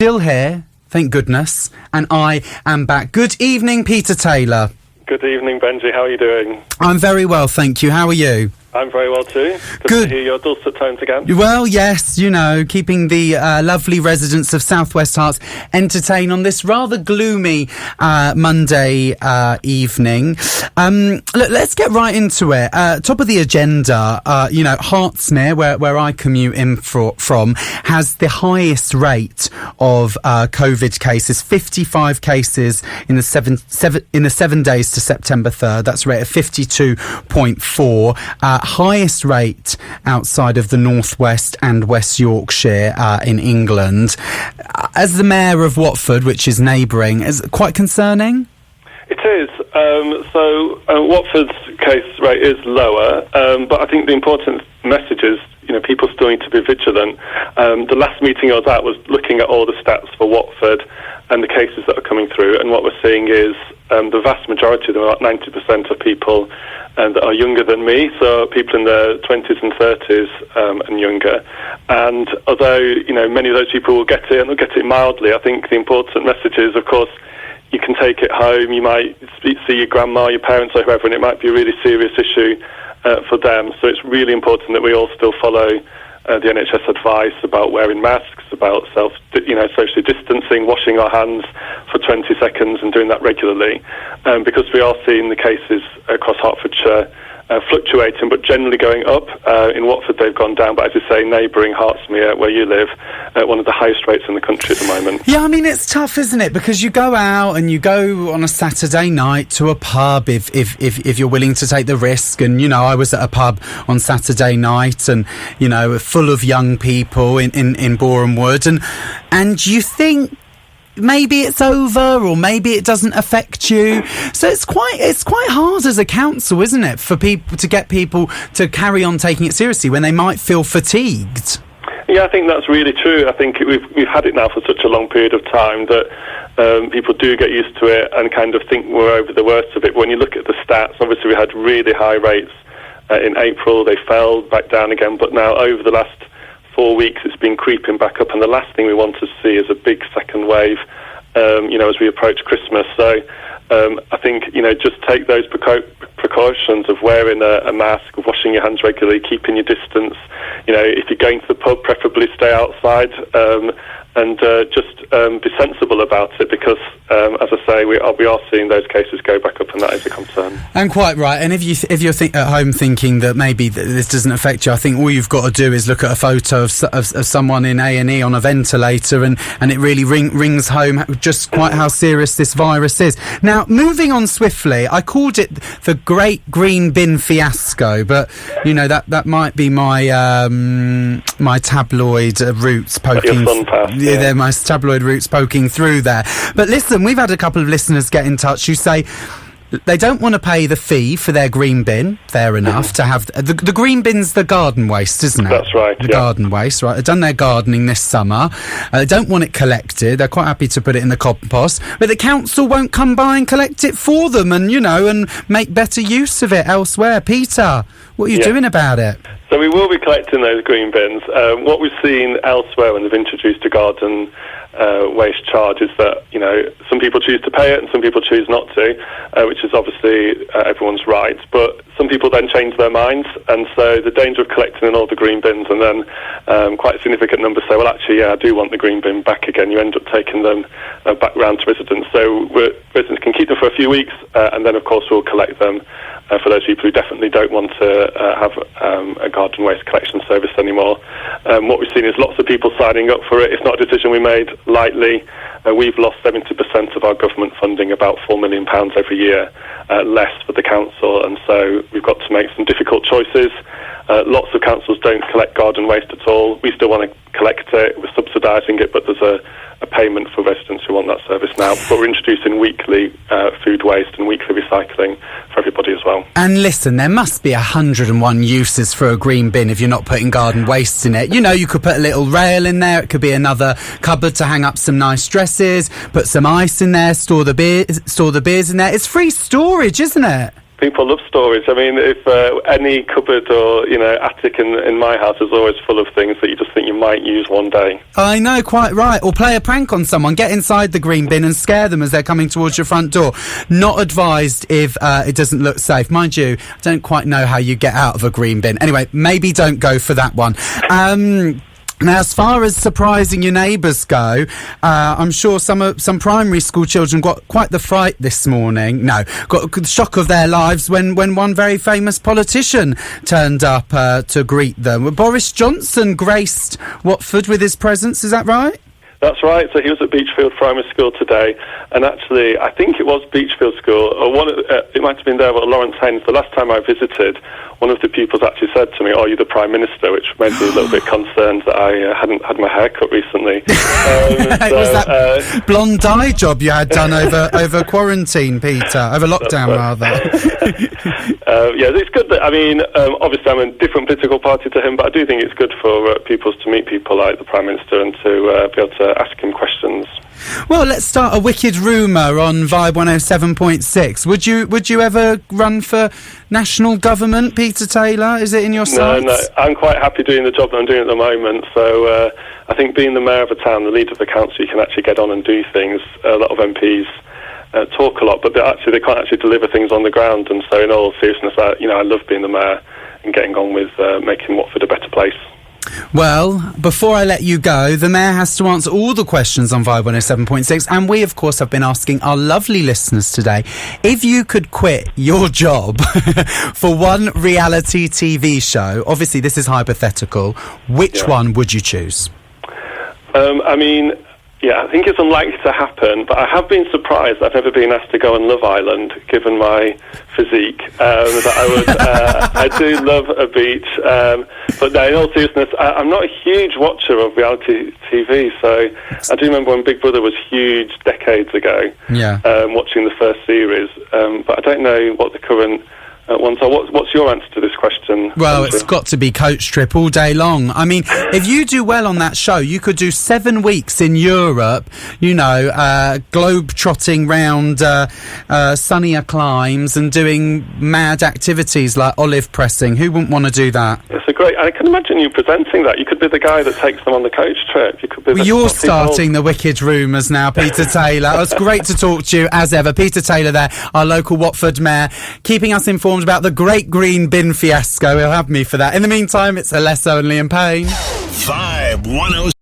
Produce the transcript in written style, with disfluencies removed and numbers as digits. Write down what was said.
Still here, thank goodness, and I am back. Good evening, Peter Taylor. Good evening, Benji. How are you doing? I'm very well, thank you. How are you? I'm very well too. Good to hear your dulcet tones again. Well, yes, you know, keeping the lovely residents of South West Herts entertained on this rather gloomy Monday evening. Look, let's get right into it. Top of the agenda, Hertfordshire, where I commute in from, has the highest rate of COVID cases. 55 cases in the 7 days to September 3rd. That's a rate of 52.4. Highest rate outside of the Northwest and West Yorkshire in England. As the mayor of Watford, which is neighbouring, is it quite concerning? It is. Watford's case rate is lower, but I think the important message is, people still need to be vigilant. The last meeting I was at was looking at all the stats for Watford and the cases that are coming through, and what we're seeing is the vast majority of them, about 90% of people that are younger than me, so people in their 20s and 30s and younger. And although, many of those people will get it, and they'll get it mildly, I think the important message is, of course, you can take it home, you might see your grandma, your parents or whoever, and it might be a really serious issue for them. So it's really important that we all still follow the NHS advice about wearing masks, about socially distancing, washing our hands for 20 seconds and doing that regularly, because we are seeing the cases across Hertfordshire fluctuating, but generally going up. In Watford, they've gone down, but as you say, neighbouring Hertfordshire, where you live, one of the highest rates in the country at the moment. Yeah, I mean, it's tough, isn't it? Because you go out and you go on a Saturday night to a pub if you're willing to take the risk. And, I was at a pub on Saturday night and, full of young people in Boreham Wood. And you think, maybe it's over, or maybe it doesn't affect you. So it's quite hard as a council, isn't it, for people to get people to carry on taking it seriously when they might feel fatigued. Yeah, I think that's really true. I think we've had it now for such a long period of time that people do get used to it and kind of think we're over the worst of it. When you look at the stats, obviously we had really high rates in April. They fell back down again, but now over the last 4 weeks it's been creeping back up, and the last thing we want to see is a big second wave as we approach Christmas. So I think just take those precautions of wearing a mask, of washing your hands regularly, keeping your distance. If you're going to the pub, preferably stay outside, and just be sensible about it, because as I say, we are seeing those cases go back up, and that is a concern. And quite right. And if you're at home thinking that maybe this doesn't affect you, I think all you've got to do is look at a photo of someone in A&E on a ventilator, and it really rings home just quite how serious this virus is. Now, moving on swiftly, I called it the Great Green Bin Fiasco, but that might be my my tabloid roots poking. Yeah, they're my tabloid roots poking through there. But listen, we've had a couple of listeners get in touch who say they don't want to pay the fee for their green bin. Fair enough to have the green bin's the garden waste, isn't it? That's right. The garden waste, right? They've done their gardening this summer. They don't want it collected. They're quite happy to put it in the compost, but the council won't come by and collect it for them, and and make better use of it elsewhere. Peter, what are you doing about it? So we will be collecting those green bins. What we've seen elsewhere when they've introduced a garden waste charge is that, some people choose to pay it and some people choose not to, which is obviously everyone's right. But some people then change their minds, and so the danger of collecting in all the green bins and then quite a significant number say, well, actually, I do want the green bin back again. You end up taking them back round to residents. So residents can keep them for a few weeks, and then, of course, we'll collect them for those people who definitely don't want to have a garden waste collection service anymore. What we've seen is lots of people signing up for it. It's not a decision we made lightly. We've lost 70% of our government funding, about £4 million every year, less for the council, and so we've got to make some difficult choices. Lots of councils don't collect garden waste at all. We still want to collect it. We're subsidising it, but there's a payment for residents who want that service now. But we're introducing weekly food waste and weekly recycling for everybody as well. And listen, there must be 101 uses for a green bin if you're not putting garden waste in it. You could put a little rail in there. It could be another cupboard to hang up some nice dresses, put some ice in there, store the beers in there. It's free storage, isn't it? People love storage. I mean, if any cupboard or, attic in my house is always full of things that you just think you might use one day. I know, quite right. Or play a prank on someone. Get inside the green bin and scare them as they're coming towards your front door. Not advised if it doesn't look safe. Mind you, I don't quite know how you get out of a green bin. Anyway, maybe don't go for that one. Now, as far as surprising your neighbours go, I'm sure some primary school children got quite the fright this morning. No, got the shock of their lives when one very famous politician turned up to greet them. Boris Johnson graced Watford with his presence, is that right? That's right. So he was at Beachfield Primary School today, and actually, I think it was Beachfield School, or it might have been there, but Lawrence Haynes. The last time I visited, one of the pupils actually said to me, "Oh, you're the Prime Minister," which made me a little bit concerned that I hadn't had my hair cut recently. It was that blonde dye job you had done over quarantine, Peter, over lockdown rather. Yeah, it's good that, obviously I'm a different political party to him, but I do think it's good for pupils to meet people like the Prime Minister and to be able to ask him questions. Well, let's start a wicked rumour on Vibe 107.6. Would you ever run for national government, Peter Taylor? Is it in your sights? No, I'm quite happy doing the job that I'm doing at the moment. So I think being the mayor of a town, the leader of the council, you can actually get on and do things. A lot of MPs talk a lot, but they can't actually deliver things on the ground. And so in all seriousness, I love being the mayor and getting on with making Watford a better place. Well, before I let you go, the Mayor has to answer all the questions on Vibe 107.6, and we, of course, have been asking our lovely listeners today, if you could quit your job for one reality TV show, obviously this is hypothetical, which one would you choose? I think it's unlikely to happen, but I have been surprised I've never been asked to go on Love Island, given my physique. I do love a beach, but no, in all seriousness, I'm not a huge watcher of reality TV, so I do remember when Big Brother was huge decades ago, watching the first series, but I don't know what the current ones are. What's your answer to this question? Well, it's got to be Coach Trip all day long. I mean, if you do well on that show, you could do 7 weeks in Europe, globe-trotting round sunnier climes and doing mad activities like olive pressing. Who wouldn't want to do that? It's a great... I can imagine you presenting that. You could be the guy that takes them on the coach trip. You could be you're starting the wicked rumours now, Peter Taylor. It was great to talk to you, as ever. Peter Taylor there, our local Watford mayor, keeping us informed about the Great Green Bin fiasco. He'll have me for that. In the meantime, it's Alesso and Liam Payne. Vibe 107.